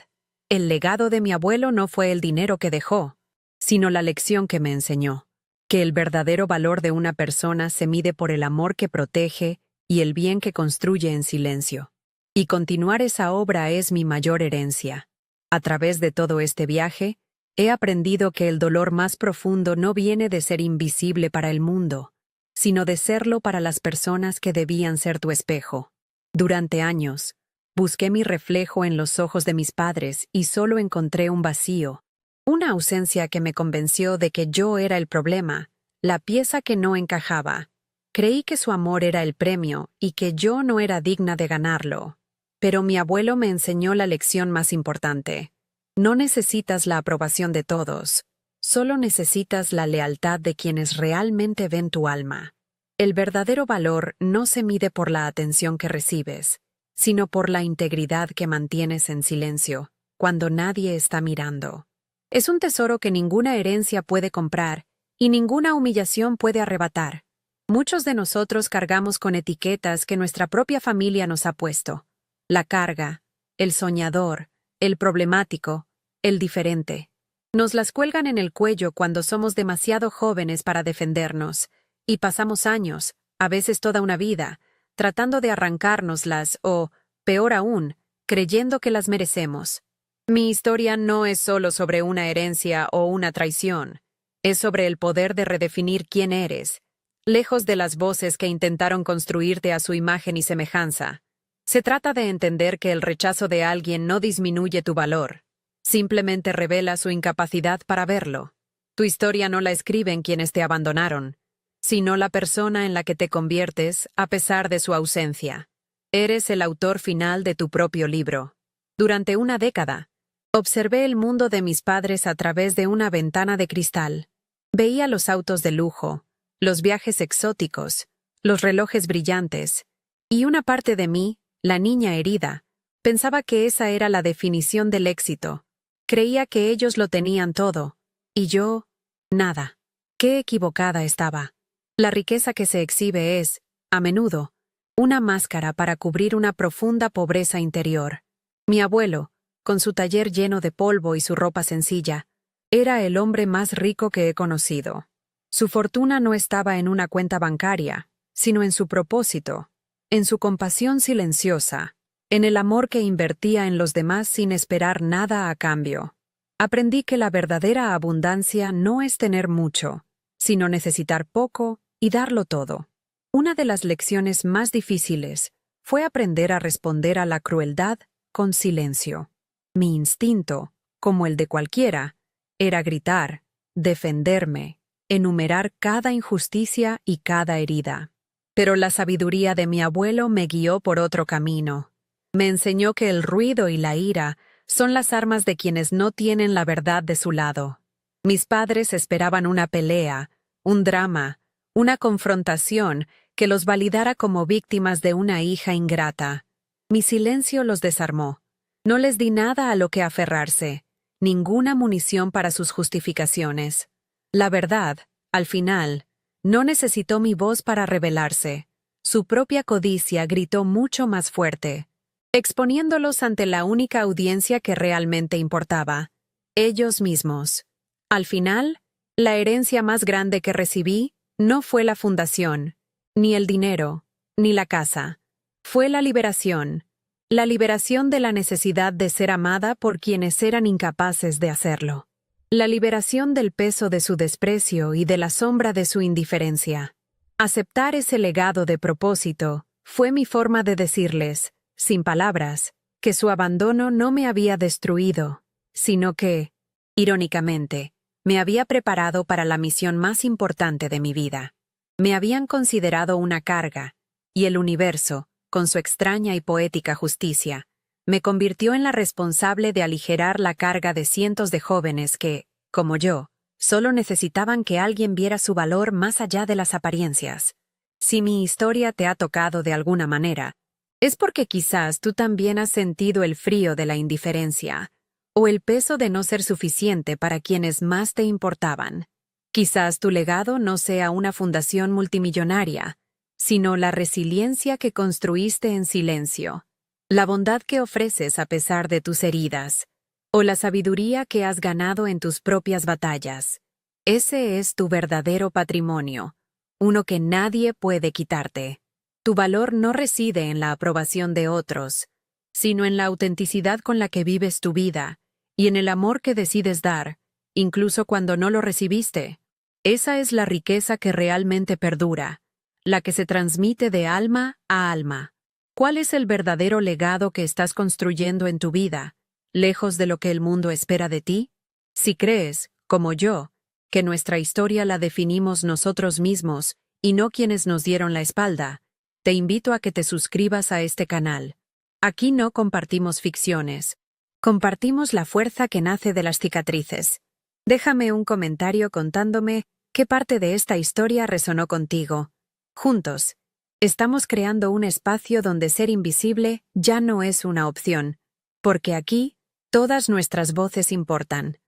El legado de mi abuelo no fue el dinero que dejó, sino la lección que me enseñó, que el verdadero valor de una persona se mide por el amor que protege y el bien que construye en silencio. Y continuar esa obra es mi mayor herencia. A través de todo este viaje, he aprendido que el dolor más profundo no viene de ser invisible para el mundo, sino de serlo para las personas que debían ser tu espejo. Durante años, busqué mi reflejo en los ojos de mis padres y solo encontré un vacío, una ausencia que me convenció de que yo era el problema, la pieza que no encajaba. Creí que su amor era el premio y que yo no era digna de ganarlo. Pero mi abuelo me enseñó la lección más importante. No necesitas la aprobación de todos, solo necesitas la lealtad de quienes realmente ven tu alma. El verdadero valor no se mide por la atención que recibes, sino por la integridad que mantienes en silencio, cuando nadie está mirando. Es un tesoro que ninguna herencia puede comprar y ninguna humillación puede arrebatar. Muchos de nosotros cargamos con etiquetas que nuestra propia familia nos ha puesto. La carga, el soñador, el problemático, el diferente. Nos las cuelgan en el cuello cuando somos demasiado jóvenes para defendernos, y pasamos años, a veces toda una vida, tratando de arrancárnoslas o, peor aún, creyendo que las merecemos. Mi historia no es solo sobre una herencia o una traición, es sobre el poder de redefinir quién eres, lejos de las voces que intentaron construirte a su imagen y semejanza. Se trata de entender que el rechazo de alguien no disminuye tu valor, simplemente revela su incapacidad para verlo. Tu historia no la escriben quienes te abandonaron, sino la persona en la que te conviertes a pesar de su ausencia. Eres el autor final de tu propio libro. Durante una década, observé el mundo de mis padres a través de una ventana de cristal. Veía los autos de lujo, los viajes exóticos, los relojes brillantes, y una parte de mí, la niña herida, pensaba que esa era la definición del éxito. Creía que ellos lo tenían todo, y yo, nada. Qué equivocada estaba. La riqueza que se exhibe es, a menudo, una máscara para cubrir una profunda pobreza interior. Mi abuelo, con su taller lleno de polvo y su ropa sencilla, era el hombre más rico que he conocido. Su fortuna no estaba en una cuenta bancaria, sino en su propósito, en su compasión silenciosa, en el amor que invertía en los demás sin esperar nada a cambio. Aprendí que la verdadera abundancia no es tener mucho, sino necesitar poco y darlo todo. Una de las lecciones más difíciles fue aprender a responder a la crueldad con silencio. Mi instinto, como el de cualquiera, era gritar, defenderme, enumerar cada injusticia y cada herida. Pero la sabiduría de mi abuelo me guió por otro camino. Me enseñó que el ruido y la ira son las armas de quienes no tienen la verdad de su lado. Mis padres esperaban una pelea, un drama, una confrontación que los validara como víctimas de una hija ingrata. Mi silencio los desarmó. No les di nada a lo que aferrarse, ninguna munición para sus justificaciones. La verdad, al final, No necesitó mi voz para rebelarse. Su propia codicia gritó mucho más fuerte, exponiéndolos ante la única audiencia que realmente importaba, ellos mismos. Al final, la herencia más grande que recibí no fue la fundación, ni el dinero, ni la casa. Fue la liberación de la necesidad de ser amada por quienes eran incapaces de hacerlo. La liberación del peso de su desprecio y de la sombra de su indiferencia. Aceptar ese legado de propósito fue mi forma de decirles, sin palabras, que su abandono no me había destruido, sino que, irónicamente, me había preparado para la misión más importante de mi vida. Me habían considerado una carga, y el universo, con su extraña y poética justicia, me convirtió en la responsable de aligerar la carga de cientos de jóvenes que, como yo, solo necesitaban que alguien viera su valor más allá de las apariencias. Si mi historia te ha tocado de alguna manera, es porque quizás tú también has sentido el frío de la indiferencia, o el peso de no ser suficiente para quienes más te importaban. Quizás tu legado no sea una fundación multimillonaria, sino la resiliencia que construiste en silencio, la bondad que ofreces a pesar de tus heridas, o la sabiduría que has ganado en tus propias batallas. Ese es tu verdadero patrimonio, uno que nadie puede quitarte. Tu valor no reside en la aprobación de otros, sino en la autenticidad con la que vives tu vida y en el amor que decides dar, incluso cuando no lo recibiste. Esa es la riqueza que realmente perdura, la que se transmite de alma a alma. ¿Cuál es el verdadero legado que estás construyendo en tu vida, lejos de lo que el mundo espera de ti? Si crees, como yo, que nuestra historia la definimos nosotros mismos y no quienes nos dieron la espalda, te invito a que te suscribas a este canal. Aquí no compartimos ficciones. Compartimos la fuerza que nace de las cicatrices. Déjame un comentario contándome qué parte de esta historia resonó contigo. Juntos, estamos creando un espacio donde ser invisible ya no es una opción, porque aquí, todas nuestras voces importan.